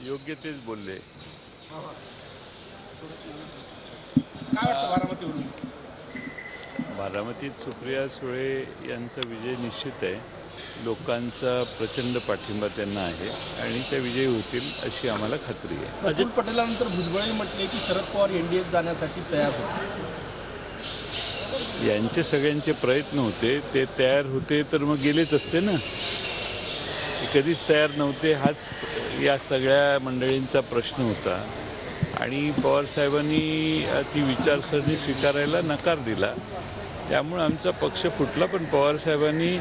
योग्य तेच बोलले. काय वाटतं बारामतीवरून? बारामतीत सुप्रिया सुळे यांचा विजय निश्चित आहे. लोकांचा प्रचंड पाठिंबा त्यांना आहे आणि त्या विजयी होतील अशी आम्हाला खात्री आहे. अजित पटेलांनंतर भुजबळ म्हटले की शरद पवार एनडीएत जाण्यासाठी तयार होते. यांचे सगळ्यांचे प्रयत्न होते, ते तयार होते तर मग गेलेच असते ना. ते कधीच तयार नव्हते, हाच या सगळ्या मंडळींचा प्रश्न होता. आणि पवारसाहेबांनी ती विचारसरणी स्वीकारायला नकार दिला. त्यामुळे आमचा पक्ष फुटला. पण पवारसाहेबांनी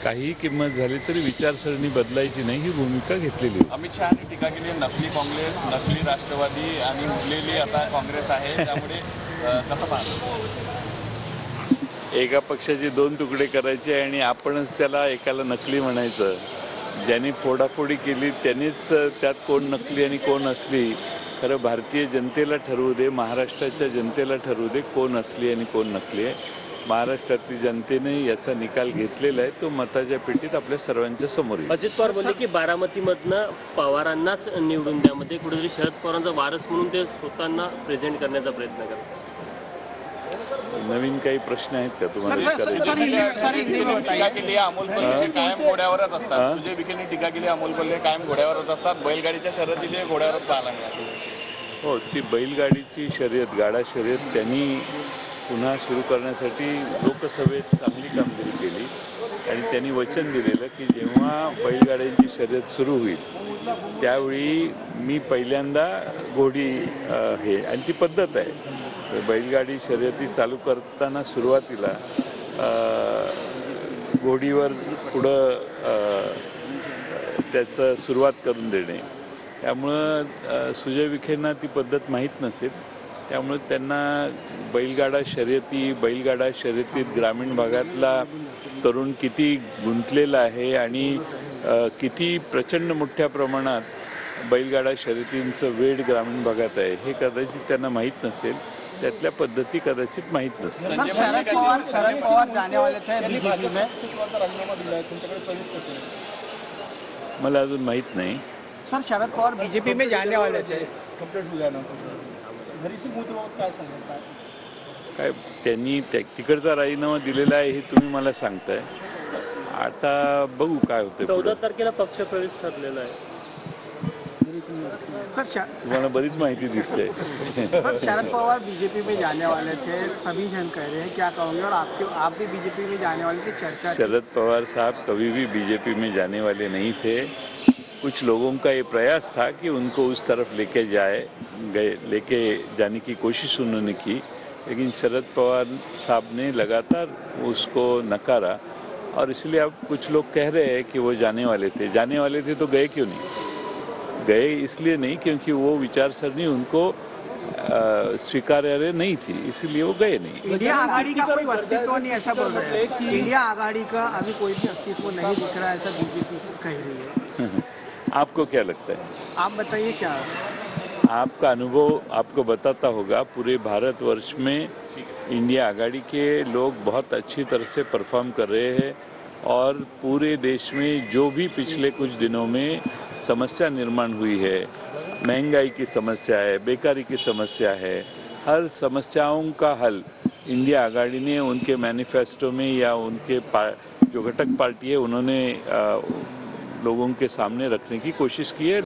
काही किंमत झाली तरी विचारसरणी बदलायची नाही ही भूमिका घेतलेली होती. अमित शहानी टीका केली, नकली काँग्रेस, नकली राष्ट्रवादी आणि उरलेली आता काँग्रेस आहे, त्यामुळे कसं पाहतो? एका पक्षाचे दोन तुकडे करायचे आणि आपणच त्याला एकाला नकली म्हणायचं. ज्यांनी फोडाफोडी केली त्यांनीच त्यात कोण नकली आणि कोण असली. खरं भारतीय जनतेला ठरवू दे, महाराष्ट्राच्या जनतेला ठरवू दे कोण असली आणि कोण नकली आहे. महाराष्ट्रातील जनतेने याचा निकाल घेतलेला आहे. तो मताच्या पेटीत आपल्या सर्वांच्या समोर येईल. अजित पवार बोलले की बारामतीमधनं पवारांनाच निवडून द्यामध्ये कुठेतरी शरद पवारांचा वारस म्हणून ते स्वतःना प्रेझेंट करण्याचा प्रयत्न करतात. नवीन काही प्रश्न आहेत का तुम्हाला? टीका केली अमोल कोल्हे कायम घोड्यावरच असतात. सुजय विखेंनी टीका केली अमोल कोल्हे कायम घोड्यावरच असतात. बैलगाडीच्या शर्यतीने घोड्यावरच पाहायला मिळाली. हो, ती बैलगाडीची शर्यत, गाडा शर्यत त्यांनी पुन्हा सुरू करण्यासाठी लोकसभेत चांगली कामगिरी केली आणि त्यांनी वचन दिलेलं की जेव्हा बैलगाड्यांची शर्यत सुरू होईल त्यावेळी मी पहिल्यांदा घोडी हे आणि ती पद्धत आहे. बैलगाडी शर्यती चालू करताना सुरुवातीला घोडीवर पुढं त्याचं सुरुवात करून देणे. त्यामुळं सुजय विखेंना ती पद्धत माहीत नसेल. त्यामुळे त्यांना बैलगाडा शर्यतीत ग्रामीण भागातला तरुण किती गुंतलेला आहे आणि किती प्रचंड मोठ्या प्रमाणात बैलगाडा शर्यतींचं वेळ ग्रामीण भागात आहे हे कदाचित त्यांना माहीत नसेल. त्यातल्या पद्धती कदाचित माहीत नसतील. शरद पवार जाने वाले थे बीजेपी में. मला अजून माहीत नाही. सर, शरद पवार बीजेपी में जाने वाले थे. कंप्लीट हो गया ना. हरीसिंग मुद्राबाबत काय सांगताय? काय त्यांनी तिकडचा राजीनामा दिलेला आहे हे तुम्ही मला सांगताय. आता बघू काय होतं. 14 तारखेला पक्षप्रवेश ठरलेला आहे. सर, तुम्हाला बरीच माहिती दिसते. सर, शरद पवार बीजेपी में जाने वाले थे, सभी जन कह रहे हैं, क्या कहोगे? और आप भी बीजेपी में जाने वाले थे, चर्चा। शरद पवार साहब कभी भी बीजेपी में जाने वाले नहीं थे. कुछ लोगों का ये प्रयास था कि उनको उस तरफ लेके जाने की कोशिश उन्होंने की, लेकिन शरद पवार साहब ने लगातार उसको नकारा. और इसलिए अब कुछ लोग कह रहे हैं कि वो जाने वाले थे तो गए क्यों नहीं? गए इसलिए नहीं क्योंकि वो विचारसरणी उनको स्वीकार्य नहीं थी, इसलिए वो गए नहीं. इंडिया आघाड़ी का कोई अस्तित्व नहीं, ऐसा बोल रहे हैं कि इंडिया आघाड़ी का अभी कोई भी अस्तित्व नहीं दिख रहा है, ऐसा बीजेपी कह रही है. आपको क्या लगता है? आप बताइए क्या आपका अनुभव आपको बताता होगा. पूरे भारतवर्ष में इंडिया आघाड़ी के लोग बहुत अच्छी तरह से परफॉर्म कर रहे हैं और पूरे देश में जो भी पिछले कुछ दिनों में समस्या निर्माण हुई है, महंगाई की समस्या है, बेकारी की समस्या है, हर समस्याओं का हल इंडिया आघाड़ी ने उनके मैनिफेस्टो में या उनके जो घटक पार्टी है उन्होंने लोगों के सामने रखने की कोशिश की है.